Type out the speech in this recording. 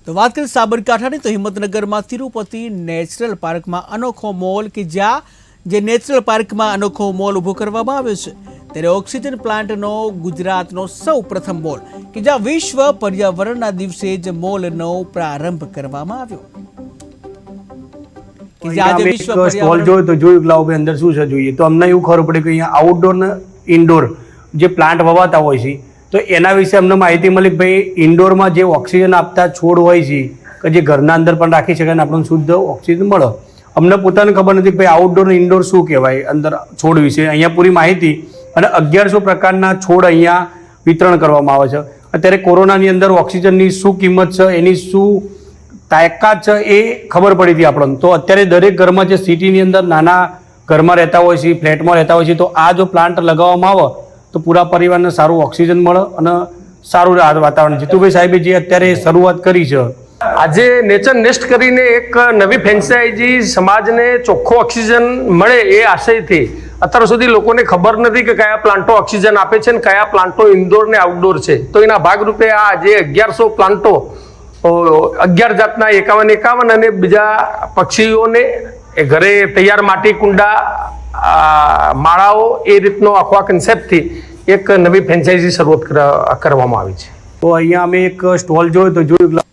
તો વાત કરીએ સાબરકાંઠાની તો હિંમતનગરમાં તિરુપતિ નેચરલ પાર્કમાં અનોખો મોલ કે જ્યાં જે નેચરલ પાર્કમાં અનોખો મોલ ઊભો કરવામાં આવ્યો છે ત્યારે ઓક્સિજન પ્લાન્ટનો ગુજરાતનો સૌ પ્રથમ મોલ કે જ્યાં વિશ્વ પર્યાવરણના દિવસે જ મોલનો પ્રારંભ કરવામાં આવ્યો કે જ્યાં આજે વિશ્વ સ્ટોલ જોયો તો જોયું કે લાવો ભાઈ અંદર શું છે જોઈએ તો અમને એવું ખબર પડી કે અહીંયા આઉટડોર ને ઇન્ડોર જે પ્લાન્ટ વવાતા હોય છે તો એના વિશે અમને માહિતી મળી કે ભાઈ ઇન્ડોરમાં જે ઓક્સિજન આપતા છોડ હોય છે કે જે ઘરના અંદર પણ રાખી શકાય અને આપણને શુદ્ધ ઓક્સિજન મળે અમને પોતાને ખબર નથી કે ભાઈ આઉટડોર અને ઇન્ડોર શું કહેવાય અંદર છોડ વિશે અહીંયા પૂરી માહિતી અને 1100 પ્રકારના છોડ અહીંયા વિતરણ કરવામાં આવે છે અત્યારે કોરોનાની અંદર ઓક્સિજનની શું કિંમત છે એની શું તાકાત છે એ ખબર પડી હતી આપણને તો અત્યારે દરેક ઘરમાં જે સિટીની અંદર નાના ઘરમાં રહેતા હોય છે ફ્લેટમાં રહેતા હોય છે તો આ જો પ્લાન્ટ લગાવવામાં આવે તો પૂરા પરિવારને સારું ઓક્સિજન મળે અને સારું વાતાવરણ જીતુભાઈ સાહેબે જે અત્યારે શરૂઆત કરી છે આજે નેચર નેસ્ટ કરીને એક નવી ફ્રેન્ચાઇઝી સમાજને ચોખ્ખો ઓક્સિજન મળે એ આશયથી અત્યાર સુધી લોકોને ખબર નથી કે કયા પ્લાન્ટો ઓક્સિજન આપે છે ને કયા પ્લાન્ટો ઇન્ડોર ને આઉટડોર છે તો એના ભાગરૂપે આ જે 1100 પ્લાન્ટો 11 જાતના 51 અને બીજા પક્ષીઓને ઘરે તૈયાર માટી કુંડા માળાઓ એ રીતનો આખો કન્સેપ્ટથી એક નવી ફ્રેન્ચાઇઝી શરૂઆત કરવામાં આવી છે તો અહીંયા અમે એક સ્ટોલ જોયો તો જોયું